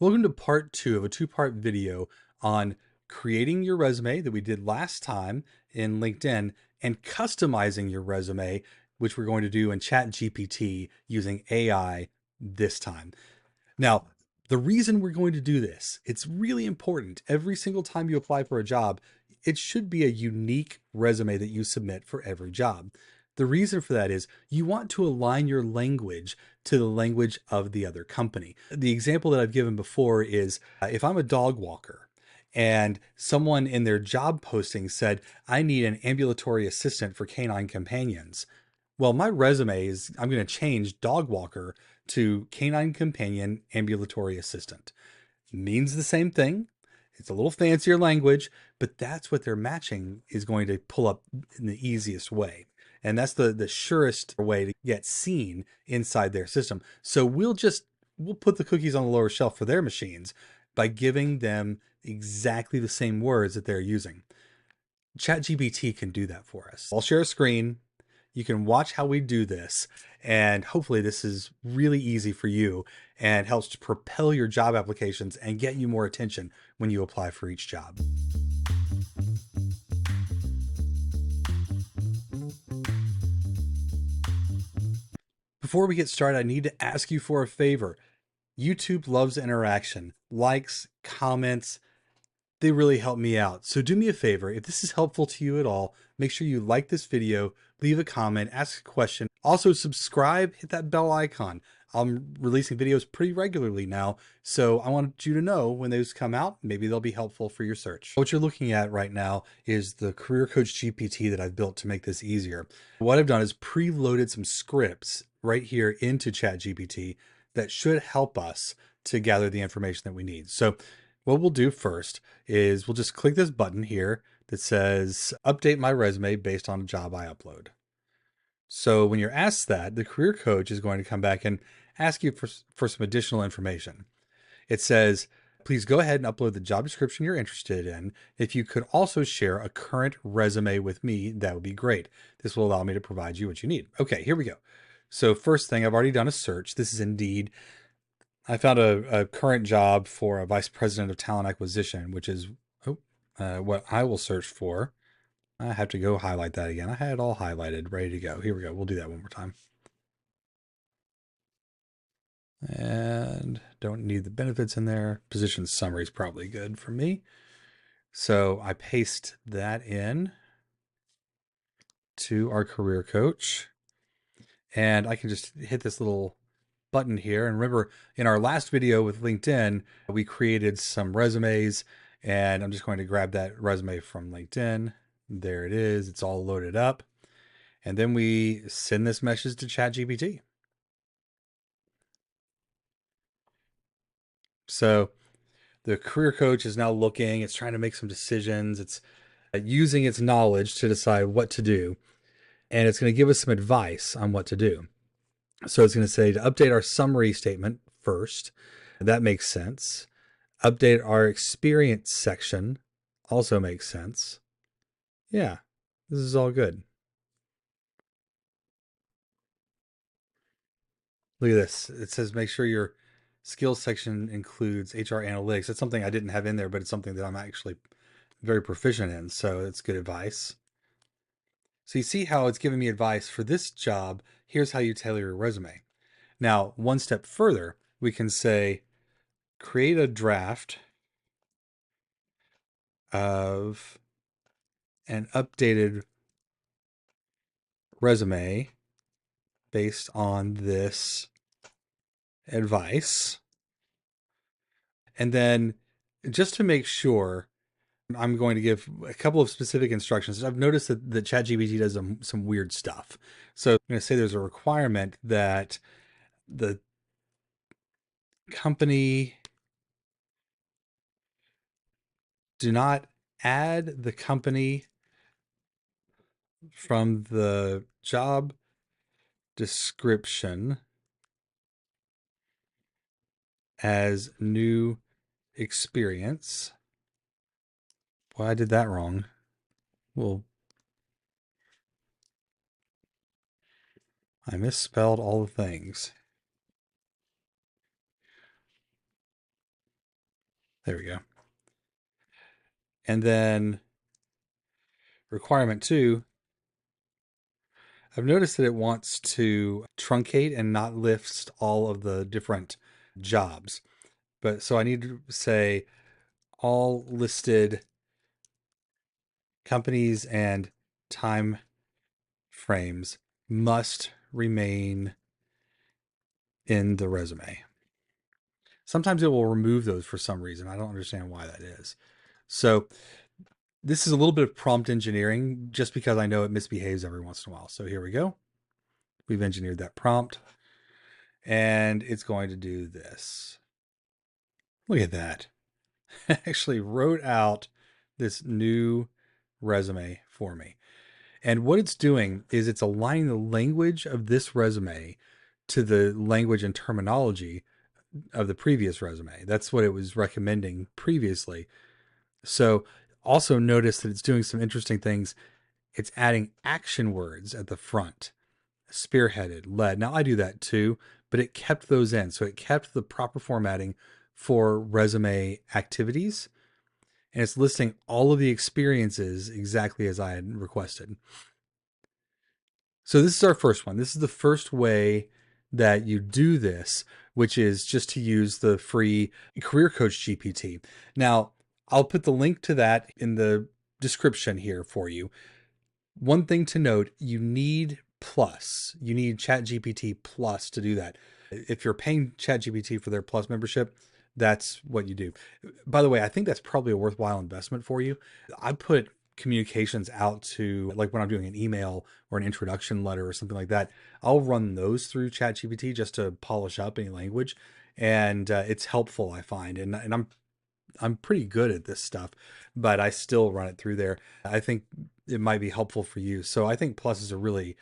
Welcome to part 2 of a two-part video on creating your resume that we did last time in LinkedIn and customizing your resume, which we're going to do in Chat GPT using AI this time. Now, the reason we're going to do this, it's really important. Every single time you apply for a job, it should be a unique resume that you submit for every job. The reason for that is you want to align your language to the language of the other company. The example that I've given before is if I'm a dog walker and someone in their job posting said, I need an ambulatory assistant for canine companions. Well, my resume is, I'm going to change dog walker to canine companion ambulatory assistant. It means the same thing. It's a little fancier language, but that's what their matching is going to pull up in the easiest way. And that's the surest way to get seen inside their system. So we'll put the cookies on the lower shelf for their machines by giving them exactly the same words that they're using. ChatGPT can do that for us. I'll share a screen. You can watch how we do this, and hopefully this is really easy for you and helps to propel your job applications and get you more attention when you apply for each job. Before we get started, I need to ask you for a favor. YouTube loves interaction, likes, comments. They really help me out. So do me a favor, if this is helpful to you at all, make sure you like this video, leave a comment, ask a question. Also subscribe, hit that bell icon. I'm releasing videos pretty regularly now, so I want you to know when those come out. Maybe they'll be helpful for your search. What you're looking at right now is the Career Coach GPT that I've built to make this easier. What I've done is preloaded some scripts right here into ChatGPT that should help us to gather the information that we need. So what we'll do first is we'll just click this button here that says update my resume based on a job I upload. So when you're asked that, the career coach is going to come back and ask you for some additional information. It says, please go ahead and upload the job description you're interested in. If you could also share a current resume with me, that would be great. This will allow me to provide you what you need. Okay, here we go. So first thing, I've already done a search. This is Indeed. I found a current job for a vice president of talent acquisition, which is what I will search for. I have to go highlight that again. I had it all highlighted, ready to go. Here we go. We'll do that one more time. And don't need the benefits in there. Position summary is probably good for me. So I paste that in to our career coach. And I can just hit this little button here. And remember, in our last video with LinkedIn, we created some resumes, and I'm just going to grab that resume from LinkedIn. There it is. It's all loaded up. And then we send this message to ChatGPT. So the career coach is now looking, it's trying to make some decisions. It's using its knowledge to decide what to do. And it's going to give us some advice on what to do. So it's going to say to update our summary statement first. That makes sense. Update our experience section also makes sense. Yeah, this is all good. Look at this. It says make sure your skills section includes HR analytics. That's something I didn't have in there, but it's something that I'm actually very proficient in. So it's good advice. So you see how it's giving me advice for this job. Here's how you tailor your resume. Now, one step further, we can say, create a draft of an updated resume based on this advice. And then just to make sure, I'm going to give a couple of specific instructions. I've noticed that the ChatGPT does some weird stuff. So I'm going to say there's a requirement that the company do not add the company from the job description as new experience. Well, I did that wrong. Well, I misspelled all the things. There we go. And then requirement 2, I've noticed that it wants to truncate and not list all of the different jobs. But so I need to say all listed companies and time frames must remain in the resume. Sometimes it will remove those for some reason. I don't understand why that is. So this is a little bit of prompt engineering just because I know it misbehaves every once in a while. So here we go. We've engineered that prompt and it's going to do this. Look at that. It actually wrote out this new resume for me. And what it's doing is it's aligning the language of this resume to the language and terminology of the previous resume. That's what it was recommending previously. So also notice that it's doing some interesting things. It's adding action words at the front, spearheaded, led. Now I do that too, but it kept those in. So it kept the proper formatting for resume activities. And it's listing all of the experiences exactly as I had requested. So this is our first one. This is the first way that you do this, which is just to use the free Career Coach GPT. Now, I'll put the link to that in the description here for you. One thing to note, you need Plus. You need Chat GPT Plus to do that. If you're paying Chat GPT for their Plus membership, that's what you do. By the way, I think that's probably a worthwhile investment for you. I put communications out to, like when I'm doing an email or an introduction letter or something like that, I'll run those through Chat GPT just to polish up any language. And it's helpful, I find. And I'm pretty good at this stuff, but I still run it through there. I think it might be helpful for you. So I think Plus is a really,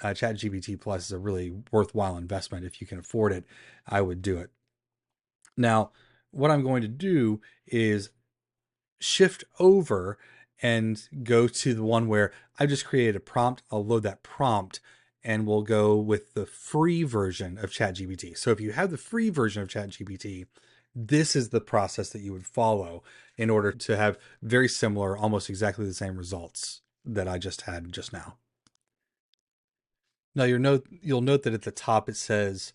Chat GPT Plus is a really worthwhile investment. If you can afford it, I would do it. Now, what I'm going to do is shift over and go to the one where I just created a prompt. I'll load that prompt and we'll go with the free version of ChatGPT. So if you have the free version of ChatGPT, this is the process that you would follow in order to have very similar, almost exactly the same results that I just had just now. Now you'll note that at the top it says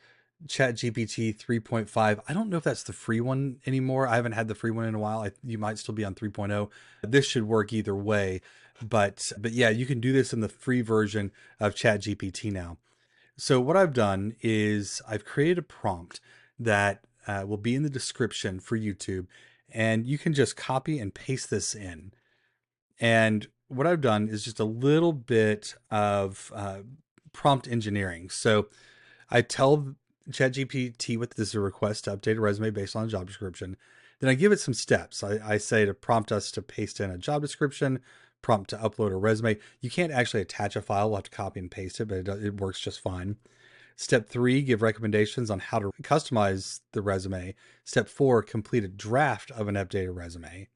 ChatGPT 3.5. I don't know if that's the free one anymore. I haven't had the free one in a while. You might still be on 3.0. This should work either way, but yeah, you can do this in the free version of ChatGPT now. So what I've done is I've created a prompt that will be in the description for YouTube, and you can just copy and paste this in. And what I've done is just a little bit of prompt engineering. So I tell ChatGPT what this is a request to update a resume based on a job description. Then I give it some steps. I say to prompt us to paste in a job description, prompt to upload a resume. You can't actually attach a file. We'll have to copy and paste it, but it works just fine. Step 3, give recommendations on how to customize the resume. Step 4, complete a draft of an updated resume.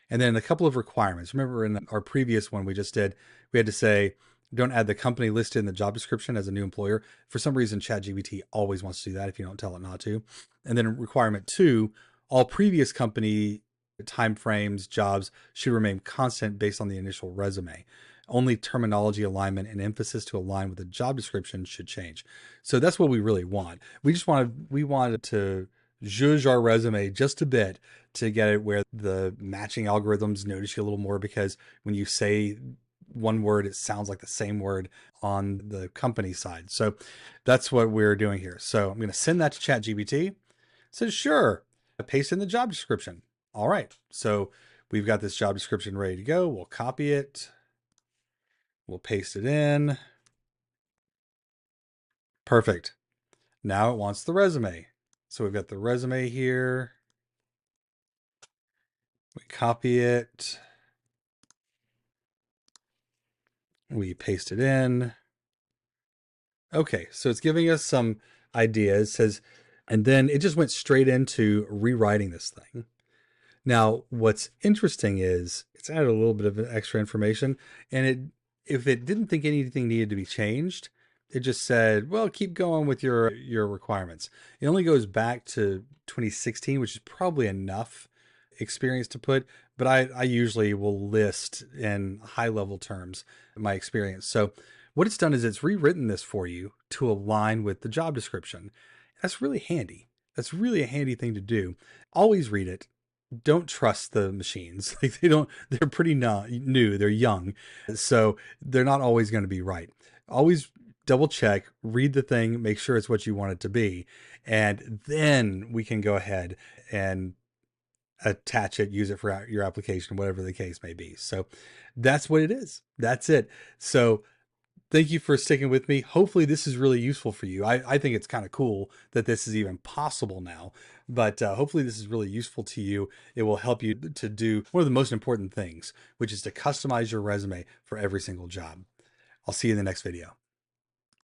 And then a couple of requirements. Remember in our previous one we just did, we had to say, don't add the company listed in the job description as a new employer. For some reason, ChatGPT always wants to do that if you don't tell it not to. And then requirement 2, all previous company timeframes, jobs should remain constant based on the initial resume. Only terminology alignment and emphasis to align with the job description should change. So that's what we really want. We wanted to zhuzh our resume just a bit to get it where the matching algorithms notice you a little more, because when you say one word, it sounds like the same word on the company side. So that's what we're doing here. So I'm going to send that to ChatGPT. It says, sure, paste in the job description. All right. So we've got this job description ready to go. We'll copy it. We'll paste it in. Perfect. Now it wants the resume. So we've got the resume here. We copy it. We paste it in. Okay, so it's giving us some ideas. It says, and then it just went straight into rewriting this thing. Now, what's interesting is it's added a little bit of extra information, and if it didn't think anything needed to be changed, it just said, well, keep going with your requirements. It only goes back to 2016, which is probably enough experience to put, but I usually will list in high level terms my experience. So what it's done is it's rewritten this for you to align with the job description. That's really handy. That's really a handy thing to do. Always read it. Don't trust the machines. Like they're pretty new, they're young. So they're not always going to be right. Always double check, read the thing, make sure it's what you want it to be. And then we can go ahead and attach it, use it for your application, whatever the case may be. So that's what it is. That's it. So thank you for sticking with me. Hopefully this is really useful for you. I think it's kind of cool that this is even possible now, but hopefully this is really useful to you. It will help you to do one of the most important things, which is to customize your resume for every single job. I'll see you in the next video.